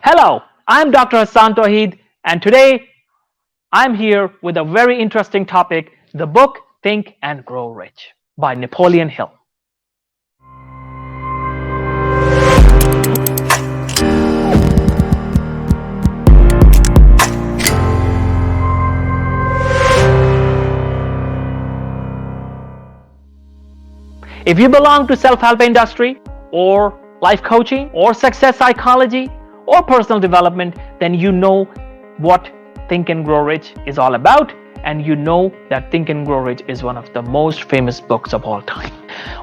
Hello, I'm Dr. Hassan Tawheed, and today I'm here with a very interesting topic, the book Think and Grow Rich by Napoleon Hill. If you belong to self-help industry or life coaching or success psychology or personal development, then you know what Think and Grow Rich is all about, and you know that Think and Grow Rich is one of the most famous books of all time.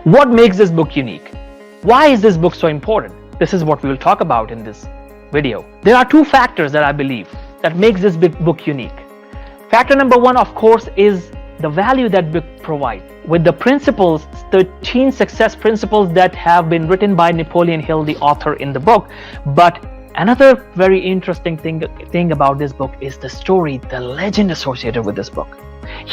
What makes this book unique? Why is this book so important? This is what we will talk about in this video. There are two factors that I believe that makes this book unique. Factor number one, of course, is the value that book provides. With the principles, 13 success principles that have been written by Napoleon Hill, the author in the book. But another very interesting thing about this book is the story, the legend associated with this book.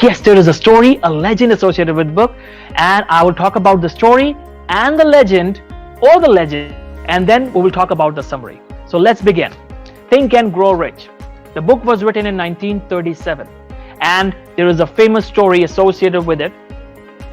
Yes, there is a story, a legend associated with the book, and I will talk about the story and the legend, or the legend, and then we will talk about the summary. So let's begin. Think and Grow Rich. The book was written in 1937, and there is a famous story associated with it.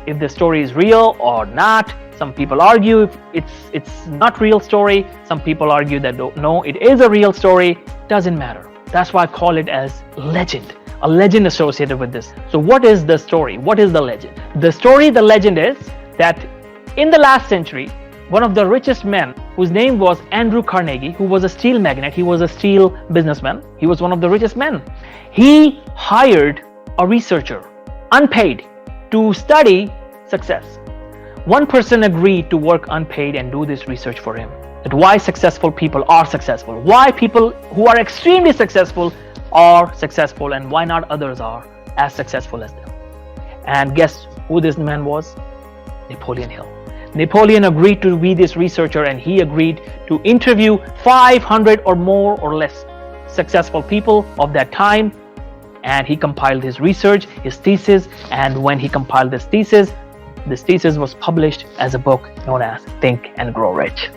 If the story is real or not, some people argue if it's not real story. Some people argue that no, it is a real story. Doesn't matter. That's why I call it as legend, a legend associated with this. So what is the story? What is the legend? The story, the legend is that in the last century, one of the richest men, whose name was Andrew Carnegie, who was a steel magnate, he was a steel businessman, he was one of the richest men. He hired a researcher, unpaid, to study success. One person agreed to work unpaid and do this research for him. That why successful people are successful, why people who are extremely successful are successful, and why not others are as successful as them. And guess who this man was? Napoleon Hill. Napoleon agreed to be this researcher, and he agreed to interview 500 or more or less successful people of that time. And he compiled his research, his thesis, and when he compiled this thesis was published as a book known as Think and Grow Rich.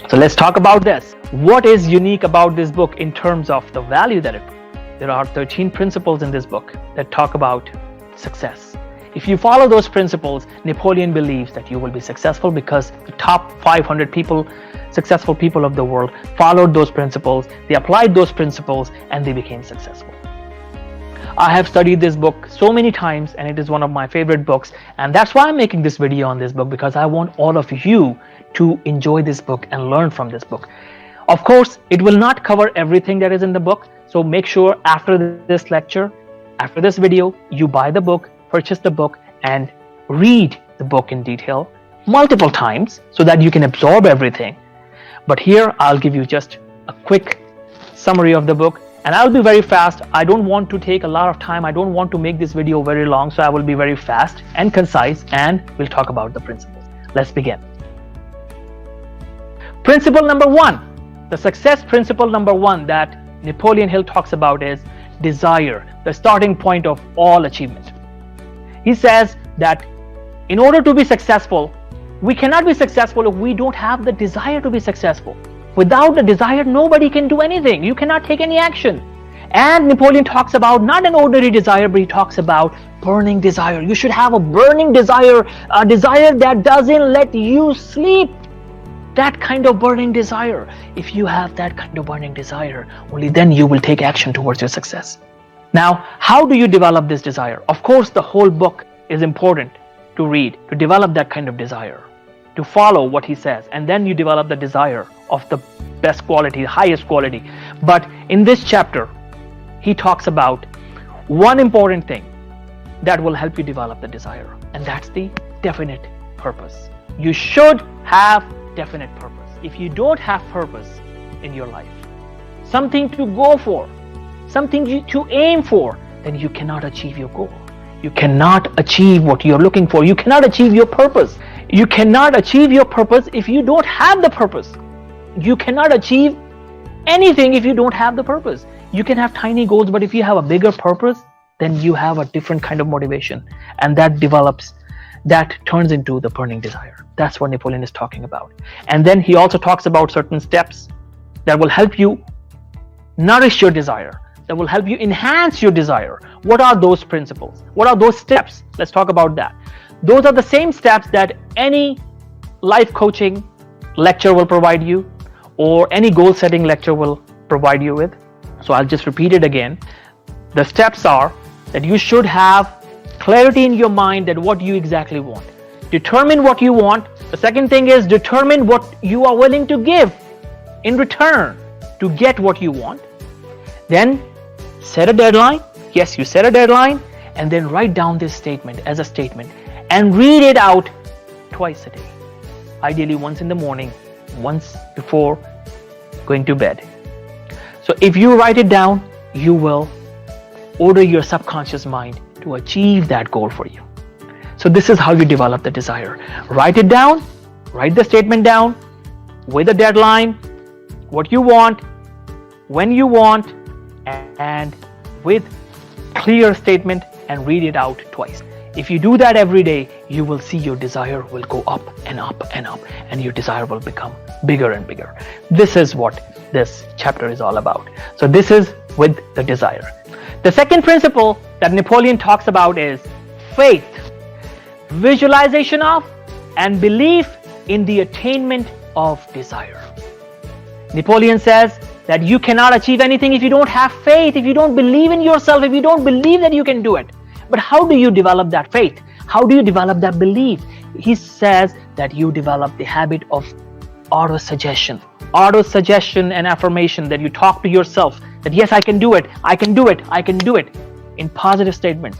So let's talk about this. What is unique about this book in terms of the value that it provides? There are 13 principles in this book that talk about success. If you follow those principles, Napoleon believes that you will be successful because the top 500 people, successful people of the world, followed those principles, they applied those principles, and they became successful. I have studied this book so many times, and it is one of my favorite books, and that's why I'm making this video on this book, because I want all of you to enjoy this book and learn from this book. Of course, it will not cover everything that is in the book, so make sure after this lecture, after this video, you buy the book, purchase the book, and read the book in detail multiple times so that you can absorb everything. But here I'll give you just a quick summary of the book, and I'll be very fast. I don't want to take a lot of time. I don't want to make this video very long, so I will be very fast and concise, and we'll talk about the principles. Let's begin. Principle number one, the success principle number one that Napoleon Hill talks about is desire, the starting point of all achievement. He says that in order to be successful, we cannot be successful if we don't have the desire to be successful. Without the desire, nobody can do anything. You cannot take any action. And Napoleon talks about not an ordinary desire, but he talks about burning desire. You should have a burning desire, a desire that doesn't let you sleep. That kind of burning desire. If you have that kind of burning desire, only then you will take action towards your success. Now, how do you develop this desire? Of course, the whole book is important to read, to develop that kind of desire, to follow what he says, and then you develop the desire of the best quality, highest quality. But in this chapter, he talks about one important thing that will help you develop the desire, and that's the definite purpose. You should have definite purpose. If you don't have purpose in your life, something to go for, something to aim for, then you cannot achieve your goal. You cannot achieve what you're looking for. You cannot achieve your purpose. You cannot achieve your purpose if you don't have the purpose. You cannot achieve anything if you don't have the purpose. You can have tiny goals, but if you have a bigger purpose, then you have a different kind of motivation, and that develops, that turns into the burning desire. That's what Napoleon is talking about. And then he also talks about certain steps that will help you nourish your desire, that will help you enhance your desire. What are those principles? What are those steps? Let's talk about that. Those are the same steps that any life coaching lecture will provide you, or any goal setting lecture will provide you with. So I'll just repeat it again. The steps are that you should have clarity in your mind that what you exactly want. Determine what you want. The second thing is determine what you are willing to give in return to get what you want. Then set a deadline. Yes, you set a deadline, and then write down this statement as a statement and read it out twice a day. Ideally once in the morning, once before going to bed. So if you write it down, you will order your subconscious mind to achieve that goal for you. So this is how you develop the desire. Write it down, write the statement down with a deadline, what you want, when you want, and with clear statement, and read it out twice. If you do that every day, you will see your desire will go up and up and up, and your desire will become bigger and bigger. This is what this chapter is all about. So this is with the desire. The second principle that Napoleon talks about is faith, visualization of and belief in the attainment of desire. Napoleon says that you cannot achieve anything if you don't have faith, if you don't believe in yourself, if you don't believe that you can do it. But how do you develop that faith? How do you develop that belief? He says that you develop the habit of autosuggestion. Autosuggestion and affirmation, that you talk to yourself that yes, I can do it, I can do it, I can do it, in positive statements.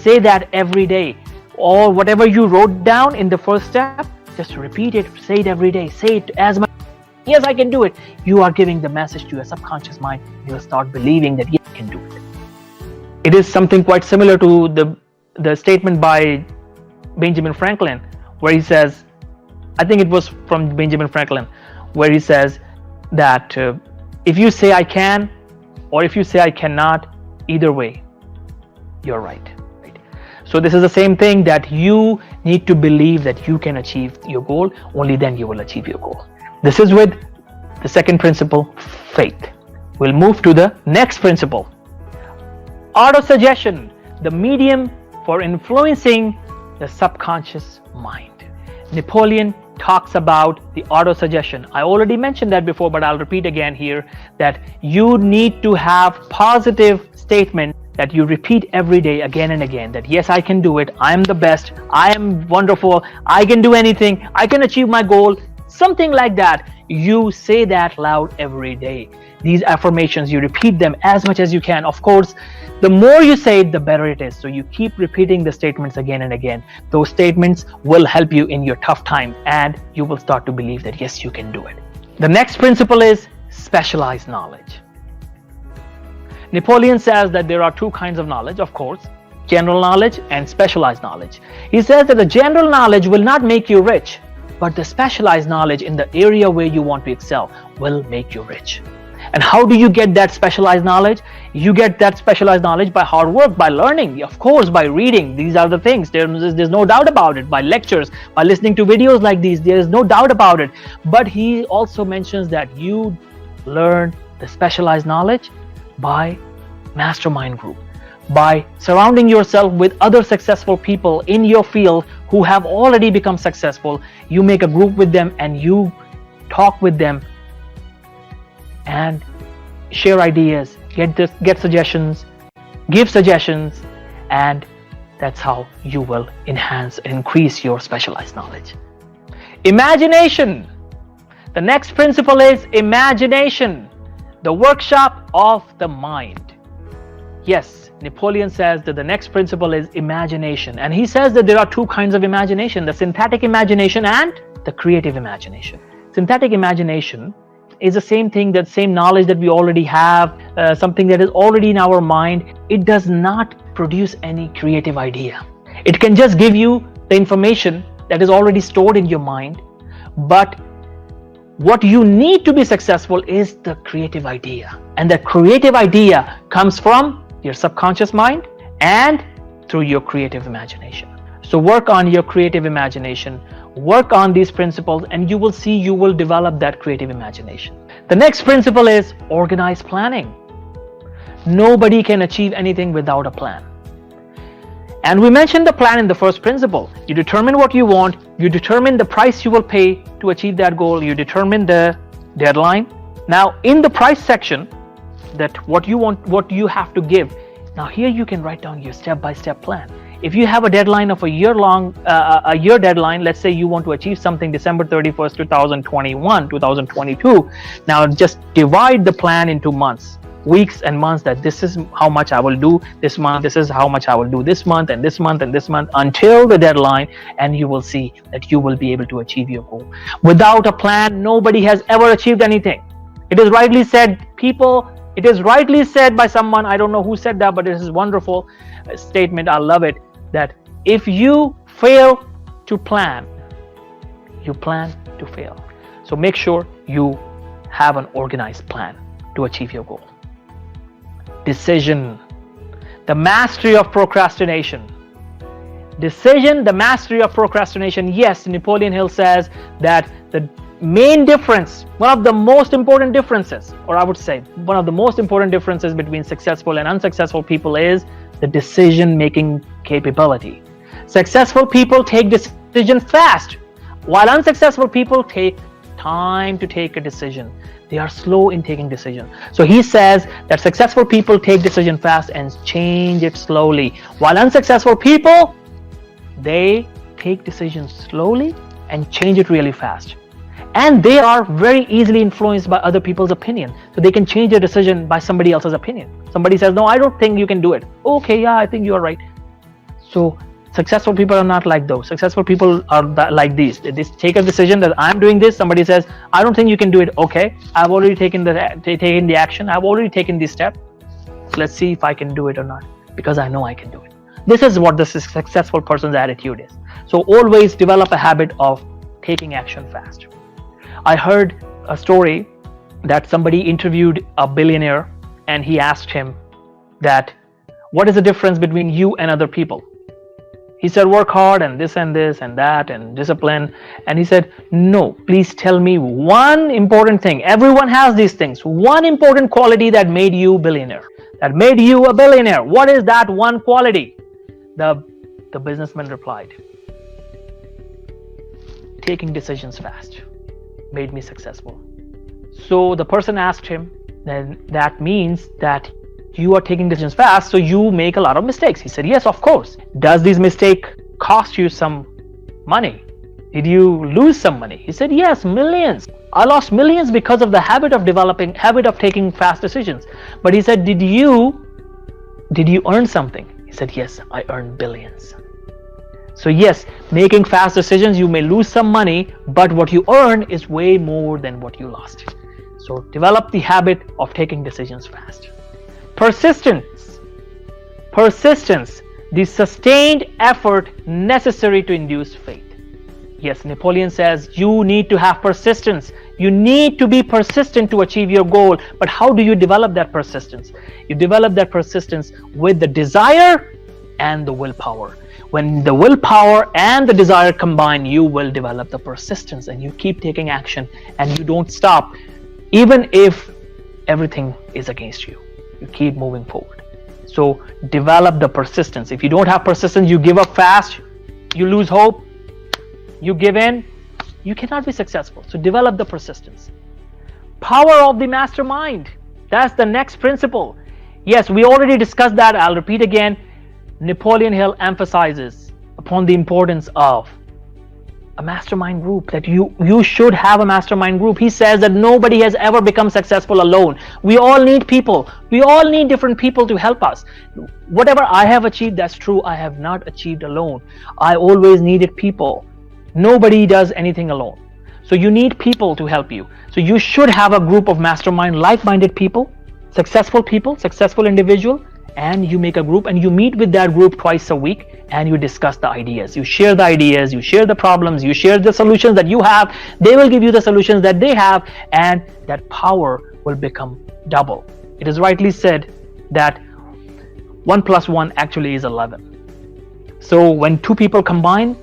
Say that every day, or whatever you wrote down in the first step, just repeat it, say it every day, say it as much. Yes, I can do it. You are giving the message to your subconscious mind. You will start believing that yes, I can do it. It is something quite similar to the statement by Benjamin Franklin, where he says, I think it was from Benjamin Franklin, where he says that if you say I can, or if you say I cannot, either way, you're right. So this is the same thing, that you need to believe that you can achieve your goal. Only then you will achieve your goal. This is with the second principle, faith. We'll move to the next principle. Autosuggestion, the medium for influencing the subconscious mind. Napoleon talks about the autosuggestion. I already mentioned that before, but I'll repeat again here, that you need to have positive statement that you repeat every day again and again, that yes, I can do it, I am the best, I am wonderful, I can do anything, I can achieve my goal, something like that. You say that loud every day. These affirmations, you repeat them as much as you can. Of course, the more you say it, the better it is. So you keep repeating the statements again and again. Those statements will help you in your tough time, and you will start to believe that yes, you can do it. The next principle is specialized knowledge. Napoleon says that there are two kinds of knowledge, of course, general knowledge and specialized knowledge. He says that the general knowledge will not make you rich, but the specialized knowledge in the area where you want to excel will make you rich. And how do you get that specialized knowledge? You get that specialized knowledge by hard work, by learning, of course, by reading. These are the things. There's no doubt about it. By lectures, by listening to videos like these, there is no doubt about it. But he also mentions that you learn the specialized knowledge by Mastermind group, by surrounding yourself with other successful people in your field who have already become successful. You make a group with them and you talk with them and share ideas, get suggestions, give suggestions, and that's how you will enhance and increase your specialized knowledge. Imagination. The next principle is imagination, the workshop of the mind. Yes, Napoleon says that the next principle is imagination, and he says that there are two kinds of imagination, the synthetic imagination and the creative imagination. Synthetic imagination is the same thing, that same knowledge that we already have, something that is already in our mind. It does not produce any creative idea. It can just give you the information that is already stored in your mind, but what you need to be successful is the creative idea, and that creative idea comes from your subconscious mind and through your creative imagination. So work on your creative imagination, work on these principles, and you will see you will develop that creative imagination. The next principle is organized planning. Nobody can achieve anything without a plan. And we mentioned the plan in the first principle. You determine what you want, you determine the price you will pay to achieve that goal, you determine the deadline. Now in the price section, that what you want, what you have to give. Now here you can write down your step-by-step plan. If you have a deadline of a year deadline, let's say you want to achieve something December 31st, 2021, 2022. Now just divide the plan into months, weeks and months, that this is how much I will do this month, this is how much I will do this month and this month and this month until the deadline, and you will see that you will be able to achieve your goal. Without a plan, nobody has ever achieved anything. It is rightly said, people, it is rightly said by someone, I don't know who said that, but it is a wonderful statement, I love it, that if you fail to plan, you plan to fail. So make sure you have an organized plan to achieve your goal. Decision, the mastery of procrastination. Decision, the mastery of procrastination. Yes, Napoleon Hill says that the main difference, one of the most important differences, or I would say one of the most important differences between successful and unsuccessful people is the decision-making capability. Successful people take decision fast, while unsuccessful people take time to take a decision. They are slow in taking decision. So he says that successful people take decision fast and change it slowly, while unsuccessful people, they take decisions slowly and change it really fast. And they are very easily influenced by other people's opinion. So they can change their decision by somebody else's opinion. Somebody says, no, I don't think you can do it. Okay, yeah, I think you are right. So successful people are not like those. Successful people are like these. They take a decision that I'm doing this. Somebody says, I don't think you can do it. Okay, I've already taken the action. I've already taken the step. Let's see if I can do it or not, because I know I can do it. This is what the successful person's attitude is. So always develop a habit of taking action fast. I heard a story that somebody interviewed a billionaire and he asked him that, what is the difference between you and other people? He said, work hard and this and that and discipline. And he said, no, please tell me one important thing. Everyone has these things. One important quality that made you a billionaire. That made you a billionaire. What is that one quality? The businessman replied, taking decisions fast made me successful. So the person asked him, then that means that you are taking decisions fast, so you make a lot of mistakes. He said, yes, of course. Does this mistake cost you some money? Did you lose some money? He said, yes, millions. I lost millions because of the habit of taking fast decisions. But he said, did you earn something? He said, yes, I earned billions. So yes, making fast decisions, you may lose some money, but what you earn is way more than what you lost. So develop the habit of taking decisions fast. Persistence, the sustained effort necessary to induce faith. Yes, Napoleon says you need to have persistence. You need to be persistent to achieve your goal. But how do you develop that persistence? You develop that persistence with the desire and the willpower. When the willpower and the desire combine, you will develop the persistence, and you keep taking action and you don't stop, even if everything is against you. You keep moving forward. So develop the persistence. If you don't have persistence, you give up fast, you lose hope, you give in, you cannot be successful. So develop the persistence. Power of the mastermind. That's the next principle. Yes, we already discussed that. I'll repeat again. Napoleon Hill emphasizes upon the importance of a mastermind group, that you should have a mastermind group. He says that nobody has ever become successful alone. We all need people. We all need different people to help us. Whatever I have achieved, that's true, I have not achieved alone. I always needed people. Nobody does anything alone. So you need people to help you. So you should have a group of mastermind, like-minded people, successful individual, and you make a group and you meet with that group twice a week and you discuss the ideas. You share the ideas, you share the problems, you share the solutions that you have. They will give you the solutions that they have, and that power will become double. It is rightly said that 1 + 1 actually is 11. So when two people combine,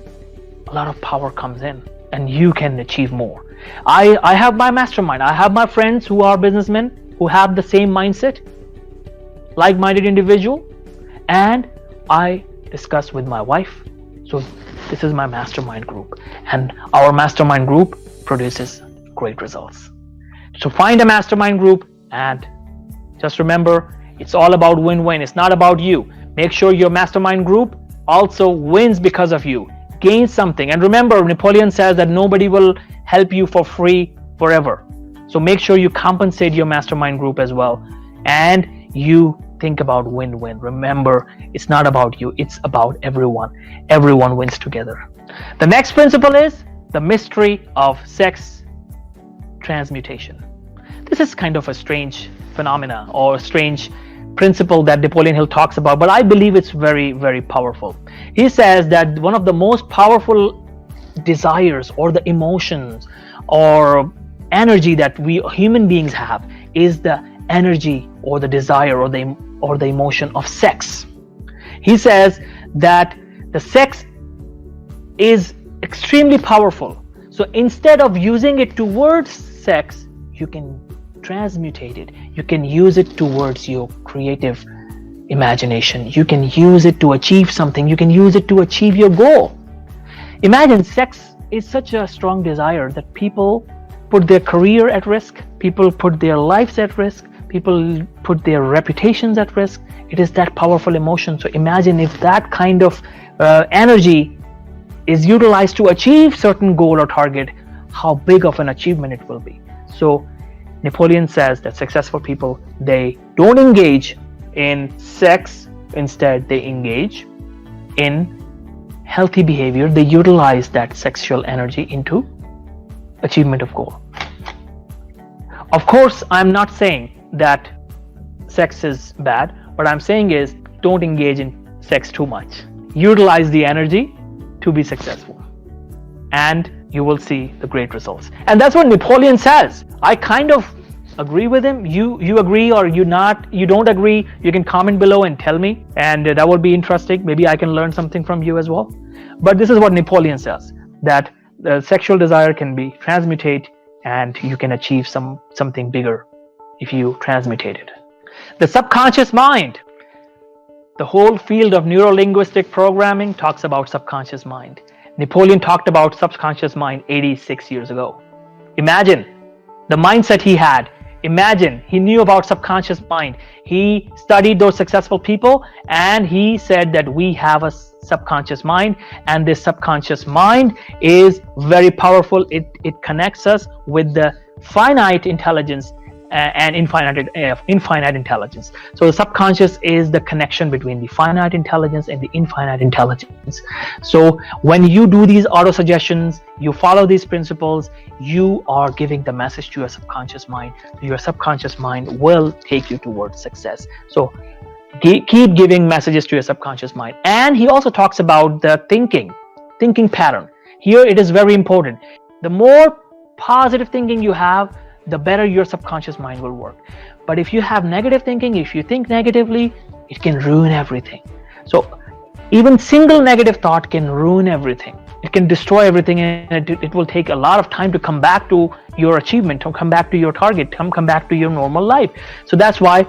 a lot of power comes in and you can achieve more. I have my mastermind. I have my friends who are businessmen who have the same mindset, like-minded individual, and I discuss with my wife. So this is my mastermind group, and our mastermind group produces great results. So find a mastermind group, and just remember, it's all about win-win. It's not about you. Make sure your mastermind group also wins because of you, gains something. And remember, Napoleon says that nobody will help you for free forever. So make sure you compensate your mastermind group as well, and you think about win-win. Remember, it's not about you, it's about everyone. Everyone wins together. The next principle is the mystery of sex transmutation. This is kind of a strange phenomena or a strange principle that Napoleon Hill talks about, but I believe it's very, very powerful. He says that one of the most powerful desires or the emotions or energy that we human beings have is the energy or the desire or the emotion of sex. He says that the sex is extremely powerful. So instead of using it towards sex, you can transmutate it. You can use it towards your creative imagination. You can use it to achieve something. You can use it to achieve your goal. Imagine, sex is such a strong desire that people put their career at risk. People put their lives at risk. People put their reputations at risk. It is that powerful emotion. So imagine if that kind of energy is utilized to achieve certain goal or target, how big of an achievement it will be. So Napoleon says that successful people, they don't engage in sex. Instead, they engage in healthy behavior. They utilize that sexual energy into achievement of goal. Of course, I'm not saying that sex is bad. What I'm saying is, don't engage in sex too much. Utilize the energy to be successful, and you will see the great results. And that's what Napoleon says. I kind of agree with him. You agree or you don't agree, you can comment below and tell me, and that would be interesting. Maybe I can learn something from you as well. But this is what Napoleon says, that the sexual desire can be transmutate, and you can achieve something bigger if you transmutate it. The subconscious mind. The whole field of neuro-linguistic programming talks about subconscious mind. Napoleon talked about subconscious mind 86 years ago. Imagine the mindset he had. Imagine he knew about subconscious mind. He studied those successful people, and he said that we have a subconscious mind, and this subconscious mind is very powerful. It connects us with the finite intelligence and infinite intelligence. So the subconscious is the connection between the finite intelligence and the infinite intelligence. So when you do these auto suggestions, you follow these principles, you are giving the message to your subconscious mind. Your subconscious mind will take you towards success. So keep giving messages to your subconscious mind. And he also talks about the thinking pattern. Here it is very important. The more positive thinking you have, the better your subconscious mind will work. But if you have negative thinking, if you think negatively, it can ruin everything. So even single negative thought can ruin everything. It can destroy everything, and it will take a lot of time to come back to your achievement, to come back to your target, come back to your normal life. So that's why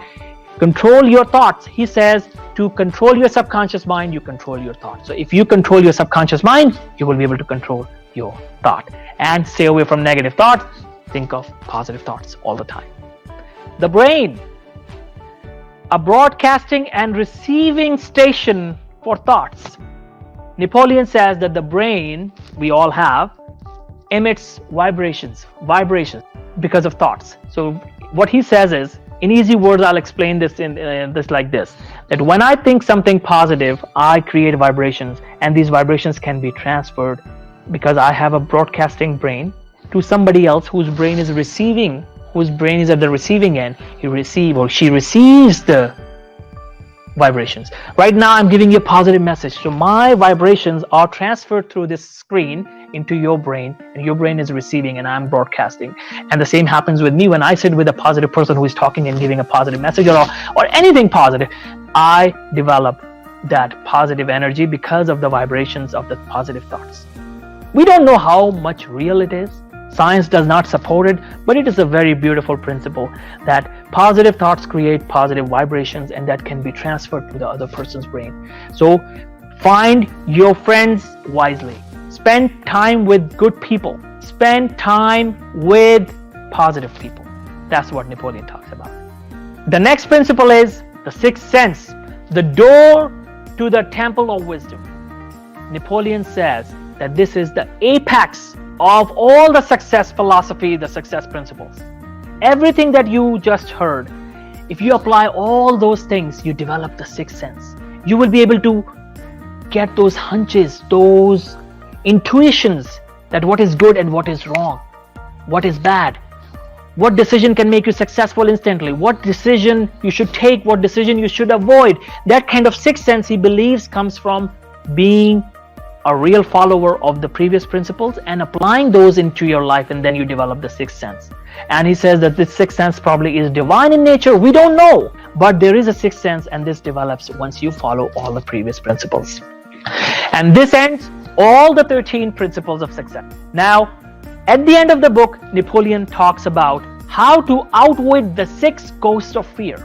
control your thoughts. He says to control your subconscious mind, you control your thoughts. So if you control your subconscious mind, you will be able to control your thought and stay away from negative thoughts. Think of positive thoughts all the time. The brain, a broadcasting and receiving station for thoughts. Napoleon says that the brain we all have emits vibrations because of thoughts. So what he says is, in easy words, I'll explain this in this like this, that when I think something positive, I create vibrations, and these vibrations can be transferred because I have a broadcasting brain to somebody else whose brain is receiving, whose brain is at the receiving end. She receives the vibrations. Right now I'm giving you a positive message, so my vibrations are transferred through this screen into your brain, and your brain is receiving, and I'm broadcasting. And the same happens with me when I sit with a positive person who is talking and giving a positive message or anything positive. I develop that positive energy because of the vibrations of the positive thoughts. We don't know how much real it is. Science does not support it, but it is a very beautiful principle that positive thoughts create positive vibrations, and that can be transferred to the other person's brain. So find your friends wisely. Spend time with good people. Spend time with positive people. That's what Napoleon talks about. The next principle is the sixth sense, the door to the temple of wisdom. Napoleon says that this is the apex of all the success philosophy, the success principles. Everything that you just heard, if you apply all those things, you develop the sixth sense. You will be able to get those hunches, those intuitions that what is good and what is wrong, what is bad, what decision can make you successful instantly, what decision you should take, what decision you should avoid. That kind of sixth sense, he believes, comes from being a real follower of the previous principles and applying those into your life, and then you develop the sixth sense. And he says that this sixth sense probably is divine in nature. We don't know, but there is a sixth sense, and this develops once you follow all the previous principles. And this ends all the 13 principles of success. Now, at the end of the book, Napoleon talks about how to outwit the 6 ghosts of fear.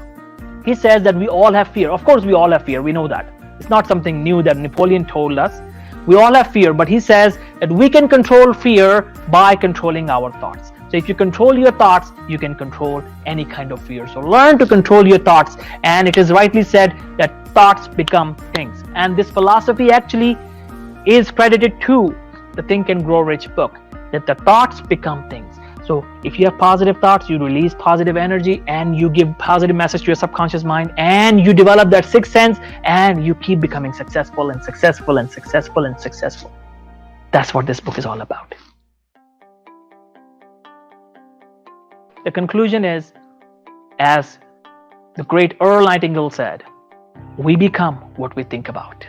He says that we all have fear. Of course, we all have fear. We know that. It's not something new that Napoleon told us. We all have fear, but he says that we can control fear by controlling our thoughts. So if you control your thoughts, you can control any kind of fear. So learn to control your thoughts. And it is rightly said that thoughts become things. And this philosophy actually is credited to the Think and Grow Rich book, that the thoughts become things. So if you have positive thoughts, you release positive energy and you give positive message to your subconscious mind, and you develop that sixth sense, and you keep becoming successful and successful and successful and successful. That's what this book is all about. The conclusion is, as the great Earl Nightingale said, we become what we think about.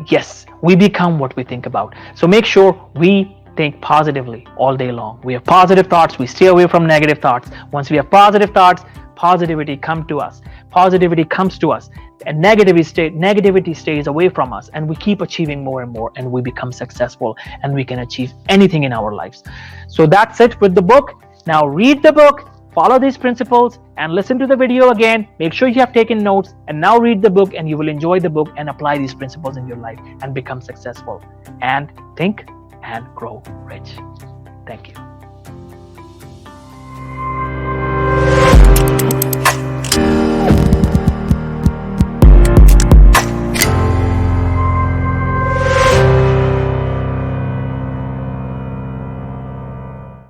Yes, we become what we think about. So make sure we think positively all day long. We have positive thoughts. We stay away from negative thoughts. Once we have positive thoughts, positivity comes to us. Positivity comes to us, and negativity stays away from us, and we keep achieving more and more, and we become successful, and we can achieve anything in our lives. So that's it with the book. Now read the book, follow these principles, and listen to the video again. Make sure you have taken notes, and now read the book, and you will enjoy the book and apply these principles in your life and become successful and think and grow rich. Thank you.